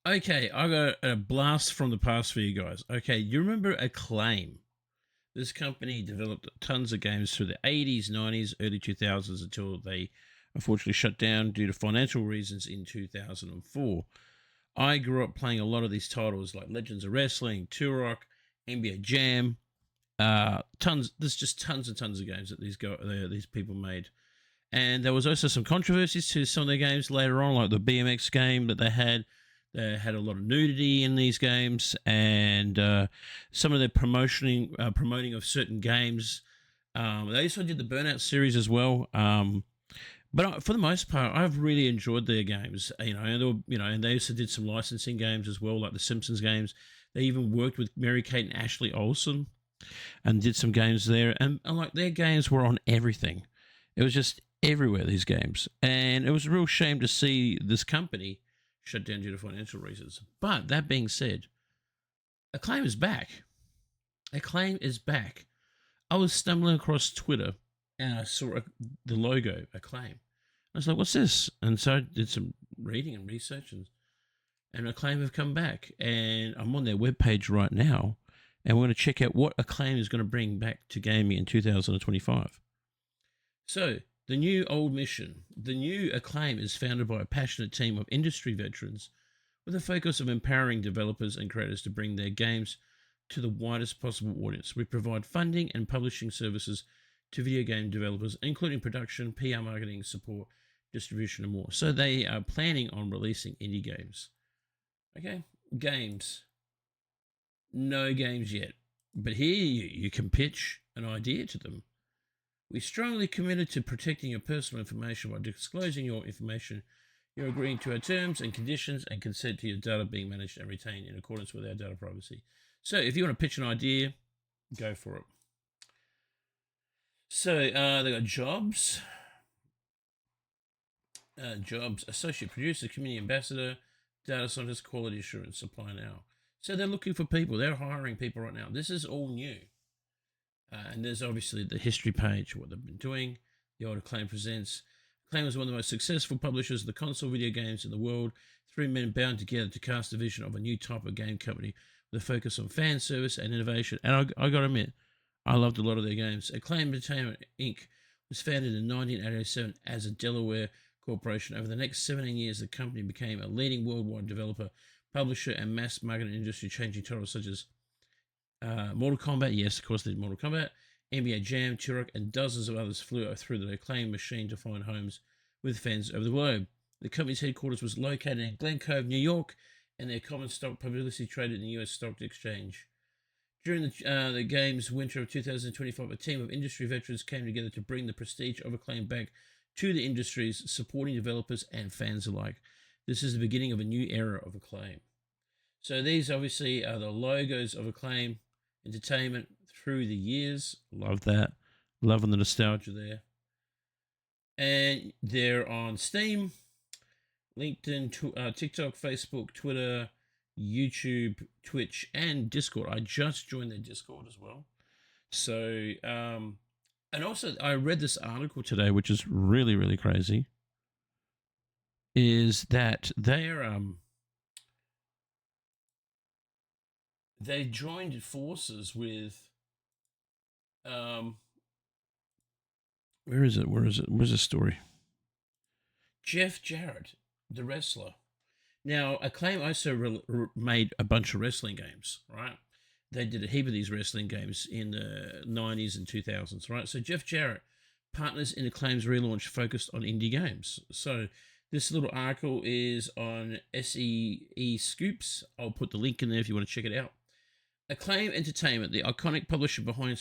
Okay, I got a blast from the past for you guys. Okay, you remember Acclaim? This company developed tons of games through the 80s, 90s, early 2000s until they unfortunately shut down due to financial reasons in 2004. I grew up playing a lot of these titles like Legends of Wrestling, Turok, NBA Jam, tons. There's just tons and tons of games that these people made. And there was also some controversies to some of their games later on, like the BMX game that they had. They had a lot of nudity in these games, and some of their promoting of certain games. They also did the Burnout series as well. But for the most part, I've really enjoyed their games. And they also did some licensing games as well, like the Simpsons games. They even worked with Mary Kate and Ashley Olsen and did some games there. And like their games were on everything. It was just everywhere, these games. And it was a real shame to see this company shut down due to financial reasons. But that being said, Acclaim is back. Acclaim is back. I was stumbling across Twitter and I saw the logo, Acclaim. I was like, what's this? And so I did some reading and research, and Acclaim have come back. And I'm on their webpage right now. And we're going to check out what Acclaim is going to bring back to gaming in 2025. So, the new old mission. The new Acclaim is founded by a passionate team of industry veterans with a focus of empowering developers and creators to bring their games to the widest possible audience. We provide funding and publishing services to video game developers, including production, PR marketing, support, distribution, and more. So they are planning on releasing indie games. Okay, games. No games yet. But here you can pitch an idea to them. We strongly committed to protecting your personal information by disclosing your information. You're agreeing to our terms and conditions and consent to your data being managed and retained in accordance with our data privacy. So if you want to pitch an idea, go for it. So they got jobs, associate producer, community ambassador, data scientist, quality assurance, supply now. So they're looking for people. They're hiring people right now. This is all new. And there's obviously the history page, what they've been doing. The old Acclaim presents. Acclaim is one of the most successful publishers of the console video games in the world. Three men bound together to cast a vision of a new type of game company with a focus on fan service and innovation. And I got to admit, I loved a lot of their games. Acclaim Entertainment Inc. was founded in 1987 as a Delaware corporation. Over the next 17 years, the company became a leading worldwide developer, publisher, and mass market industry, changing titles such as Mortal Kombat. Yes, of course, they did Mortal Kombat. NBA Jam, Turok, and dozens of others flew through the Acclaim machine to find homes with fans over the globe. The company's headquarters was located in Glen Cove, New York, and their common stock publicly traded in the U.S. Stock Exchange. During the game's winter of 2025, a team of industry veterans came together to bring the prestige of Acclaim back to the industries, supporting developers and fans alike. This is the beginning of a new era of Acclaim. So these obviously are the logos of Acclaim Entertainment through the years. Love that. Loving the nostalgia there. And they're on Steam, LinkedIn, TikTok, Facebook, Twitter, YouTube, Twitch, and Discord. I just joined their Discord as well. So, and also I read this article today, which is really, really crazy. Is that they joined forces with where is it? Where's the story? Jeff Jarrett, the wrestler. Now, Acclaim also made a bunch of wrestling games, right? They did a heap of these wrestling games in the 90s and 2000s, right? So Jeff Jarrett partners in Acclaim's relaunch focused on indie games. So this little article is on SEE Scoops. I'll put the link in there if you want to check it out. Acclaim Entertainment, the iconic publisher behind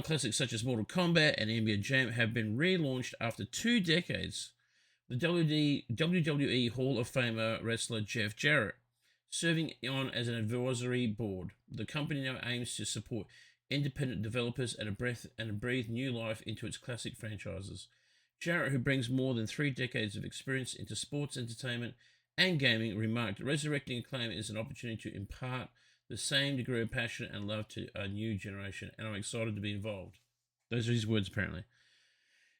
classics such as Mortal Kombat and NBA Jam, have been relaunched after 2 decades. The WWE Hall of Famer wrestler Jeff Jarrett serving on as an advisory board. The company now aims to support independent developers and breathe new life into its classic franchises. Jarrett, who brings more than 3 decades of experience into sports entertainment and gaming, remarked, "Resurrecting Acclaim is an opportunity to impart the same degree of passion and love to a new generation, and I'm excited to be involved." Those are his words, apparently.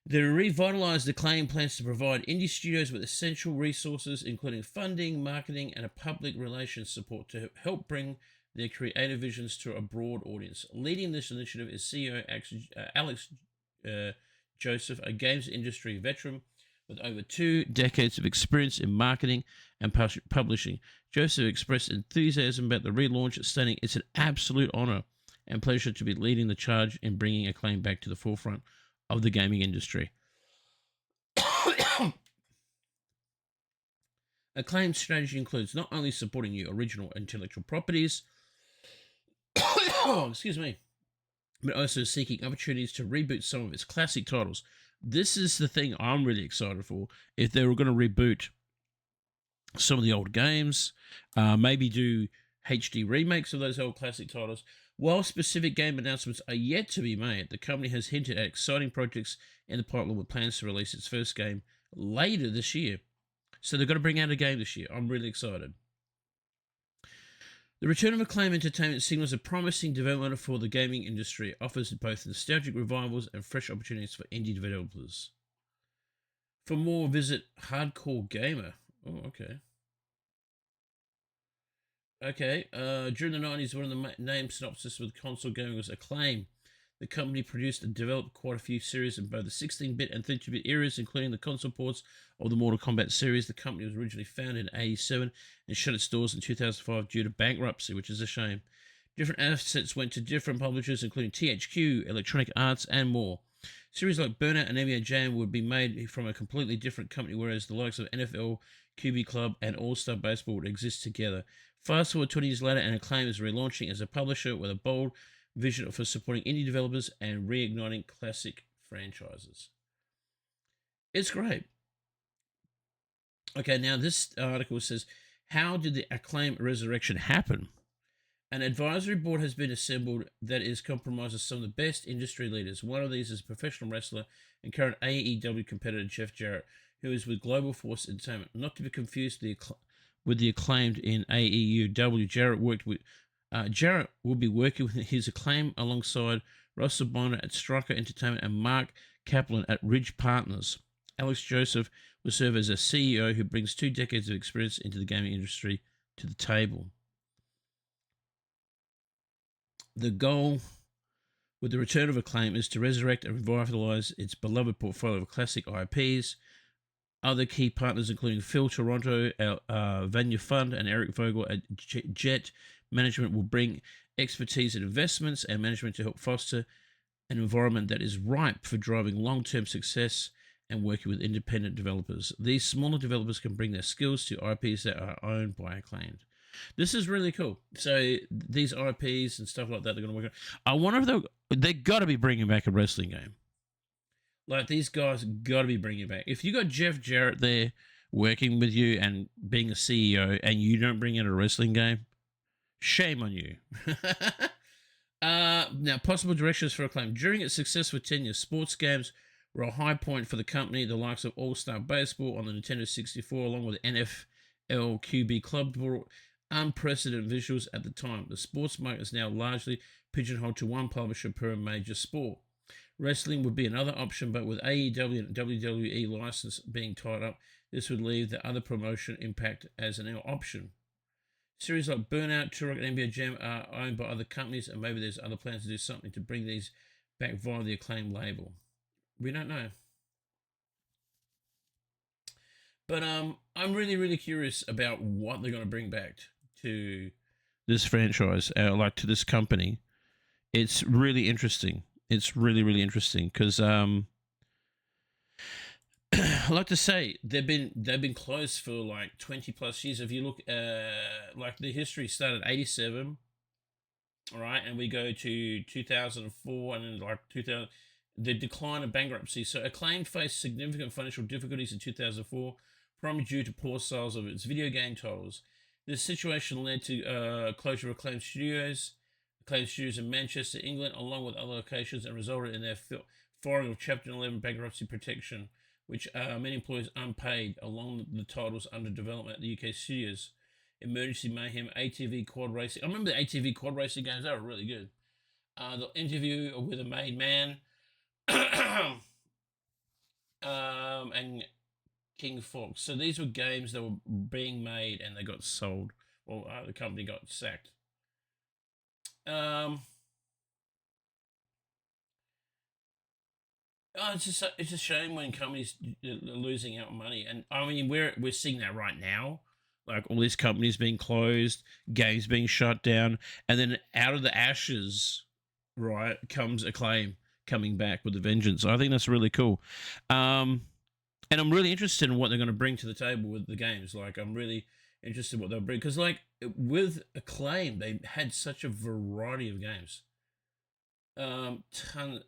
The revitalized Acclaim plans to provide indie studios with essential resources, including funding, marketing, and a public relations support to help bring their creative visions to a broad audience. Leading this initiative is CEO Alex Joseph, a games industry veteran with over 2 decades of experience in marketing and publishing. Joseph expressed enthusiasm about the relaunch, stating, "It's an absolute honor and pleasure to be leading the charge in bringing Acclaim back to the forefront of the gaming industry." Acclaim's strategy includes not only supporting new original intellectual properties, excuse me, but also seeking opportunities to reboot some of its classic titles. This is the thing I'm really excited for. If they were going to reboot some of the old games, maybe do HD remakes of those old classic titles. While specific game announcements are yet to be made, the company has hinted at exciting projects in the pipeline with plans to release its first game later this year. So they've got to bring out a game this year. I'm really excited. The return of Acclaim Entertainment signals a promising development for the gaming industry. It offers both nostalgic revivals and fresh opportunities for indie developers. For more, visit Hardcore Gamer. Oh, okay. Okay, during the 90s, one of the name synopsis with console gaming was Acclaim. The company produced and developed quite a few series in both the 16-bit and 32-bit eras, including the console ports of the Mortal Kombat series. The company was originally founded in 1987 and shut its doors in 2005 due to bankruptcy, which is a shame. Different assets went to different publishers, including THQ, Electronic Arts, and more. Series like Burnout and NBA Jam would be made from a completely different company, whereas the likes of NFL, QB Club, and All-Star Baseball would exist together. Fast forward 20 years later, and Acclaim is relaunching as a publisher with a bold vision for supporting indie developers and reigniting classic franchises. It's great. Okay, now this article says, how did the Acclaim resurrection happen? An advisory board has been assembled that is comprised of some of the best industry leaders. One of these is professional wrestler and current AEW competitor Jeff Jarrett, who is with Global Force Entertainment. Not to be confused with the Acclaimed in AEW. Jarrett will be working with his Acclaim alongside Russell Bonner at Striker Entertainment and Mark Kaplan at Ridge Partners. Alex Joseph will serve as a CEO who brings 2 decades of experience into the gaming industry to the table. The goal with the return of Acclaim is to resurrect and revitalize its beloved portfolio of classic IPs. Other key partners, including Phil Toronto, Vanya Fund, and Eric Vogel at Jet Management, will bring expertise in investments and management to help foster an environment that is ripe for driving long-term success and working with independent developers. These smaller developers can bring their skills to IPs that are owned by Acclaimed. This is really cool. So these IPs and stuff like that, they're going to work on. I wonder if they got to be bringing back a wrestling game. Like, these guys got to be bringing it back. If you got Jeff Jarrett there working with you and being a CEO and you don't bring in a wrestling game, shame on you. Now, possible directions for Acclaim. During its successful tenure, sports games were a high point for the company. The likes of All-Star Baseball on the Nintendo 64, along with NFL QB Club, brought unprecedented visuals at the time. The sports market is now largely pigeonholed to one publisher per major sport. Wrestling would be another option, but with AEW and WWE license being tied up, this would leave the other promotion Impact as an option. Series like Burnout, Turok, and NBA Jam are owned by other companies, and maybe there's other plans to do something to bring these back via the Acclaim label. We don't know. But I'm really, really curious about what they're going to bring back to this franchise, like to this company. It's really interesting. It's really, really interesting because I like to say they've been closed for like 20 plus years. If you look, like the history started 87, all right, and we go to 2004 and then like 2000, the decline of bankruptcy. So Acclaim faced significant financial difficulties in 2004, primarily due to poor sales of its video game titles. This situation led to closure of Acclaim Studios in Manchester, England, along with other locations, and resulted in their firing of Chapter 11 bankruptcy protection, which many employees unpaid, along the titles under development at the UK studios. Emergency Mayhem, ATV Quad Racing. I remember the ATV Quad Racing games, they were really good. The Interview with a Made Man. and King Fox. So these were games that were being made and they got sold. Well, the company got sacked. Um, it's a shame when companies are losing out money, and I mean we're seeing that right now, like all these companies being closed, games being shut down, and then out of the ashes, right, comes Acclaim coming back with a vengeance. I think that's really cool, and I'm really interested in what they're going to bring to the table with the games. Like I'm really interested in what they'll bring because like with Acclaim, they had such a variety of games. Um, ton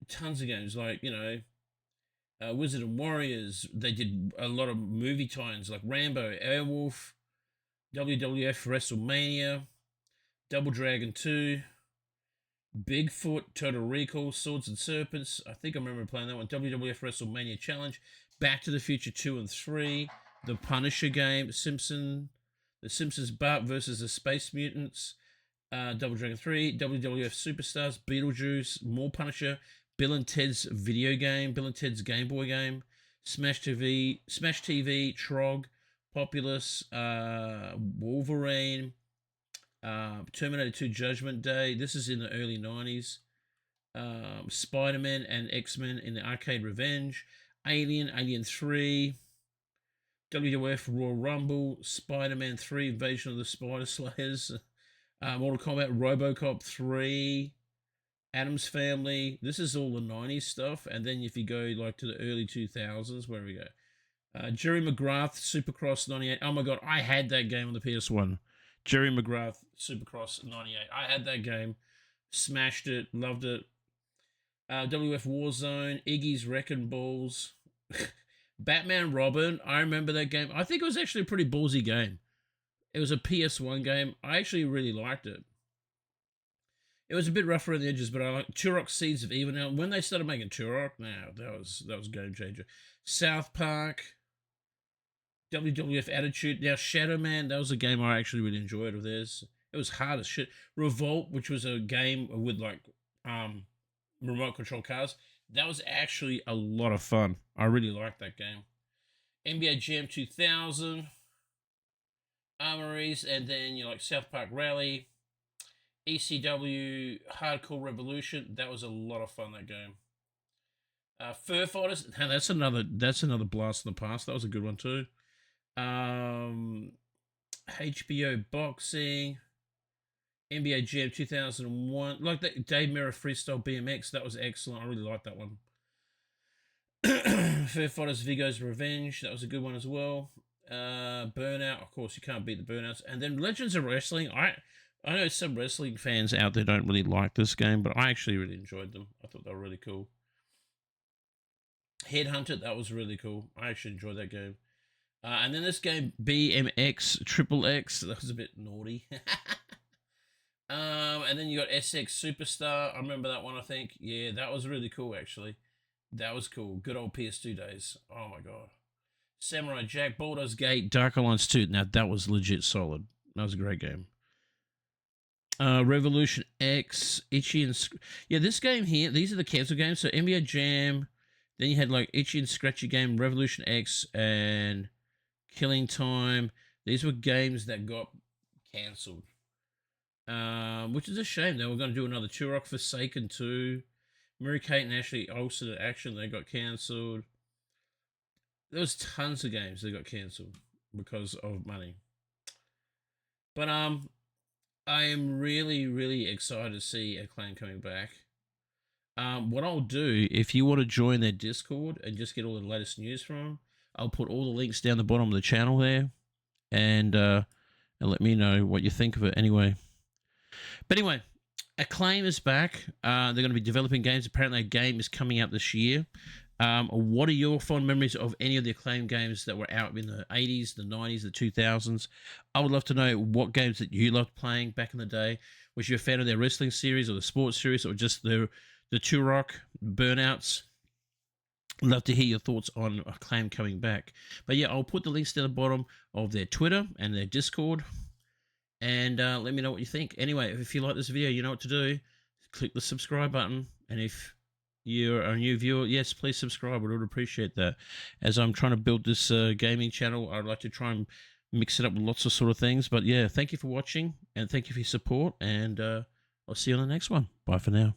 tons of games like Wizard and Warriors. They did a lot of movie tie-ins like Rambo, Airwolf, WWF WrestleMania, Double Dragon 2, Bigfoot, Total Recall, Swords and Serpents. I think I remember playing that one. WWF WrestleMania Challenge, Back to the Future 2 and 3, The Punisher game, The Simpsons Bart versus the Space Mutants, Double Dragon 3, WWF Superstars, Beetlejuice, more Punisher, Bill and Ted's video game, Bill and Ted's Game Boy game, Smash TV, Trog, Populous, Wolverine, Terminator 2 Judgment Day. This is in the early 90s. Spider Man and X Men in the Arcade Revenge, Alien 3, WWF Royal Rumble, Spider Man 3 Invasion of the Spider Slayers, Mortal Kombat, RoboCop 3, Adam's Family. This is all the 90s stuff. And then if you go like to the early 2000s, where we go? Jerry McGrath, Supercross 98. Oh my god, I had that game on the PS1. Jerry McGrath, Supercross 98. I had that game. Smashed it. Loved it. WF Warzone, Iggy's Wrecking Balls. Batman Robin. I remember that game. I think it was actually a pretty ballsy game. It was a PS1 game. I actually really liked it. It was a bit rough around the edges, but I like Turok Seeds of Evil. Now, when they started making Turok, now that was a game changer. South Park, WWF Attitude. Now, Shadow Man, that was a game I actually really enjoyed of theirs. It was hard as shit. Revolt, which was a game with like remote control cars, that was actually a lot of fun. I really liked that game. NBA Jam 2000, Armories, and then you like South Park Rally, ECW Hardcore Revolution. That was a lot of fun. That game. Fur Fighters. Now that's another blast in the past. That was a good one too. HBO Boxing, NBA Jam 2001. Like that Dave Mirra Freestyle BMX. That was excellent. I really liked that one. Fur Fighters Vigo's Revenge. That was a good one as well. Burnout. Of course, you can't beat the Burnouts. And then Legends of Wrestling. I know some wrestling fans out there don't really like this game, but I actually really enjoyed them. I thought they were really cool. Headhunter, that was really cool. I actually enjoyed that game. And then this game, BMX Triple X, that was a bit naughty. And then you got SX Superstar. I remember that one, I think. Yeah, that was really cool, actually. That was cool. Good old PS2 days. Oh, my God. Samurai Jack, Baldur's Gate, Dark Alliance 2. Now, that was legit solid. That was a great game. Revolution X, Itchy and yeah, this game here. These are the cancel games. So NBA Jam, then you had like Itchy and Scratchy Game, Revolution X, and Killing Time. These were games that got cancelled, which is a shame. They were going to do another Turok Forsaken 2. Mary Kate and Ashley Olsen Action. They got cancelled. There was tons of games that got cancelled because of money. But I am really, really excited to see Acclaim coming back. What I'll do, if you want to join their Discord and just get all the latest news from them, I'll put all the links down the bottom of the channel there, and let me know what you think of it. Anyway, Acclaim is back. They're going to be developing games. Apparently, a game is coming out this year. What are your fond memories of any of the Acclaim games that were out in the 80s, the 90s, the 2000s? I would love to know what games that you loved playing back in the day. Was you a fan of their wrestling series or the sports series or just the Turok Burnouts? I'd love to hear your thoughts on Acclaim coming back. But yeah, I'll put the links down the bottom of their Twitter and their Discord. And let me know what you think. Anyway, if you like this video, you know what to do. Click the subscribe button. And if you're a new viewer, yes, please subscribe. I would appreciate that. As I'm trying to build this gaming channel, I'd like to try and mix it up with lots of sort of things. But yeah, thank you for watching and thank you for your support. And I'll see you on the next one. Bye for now.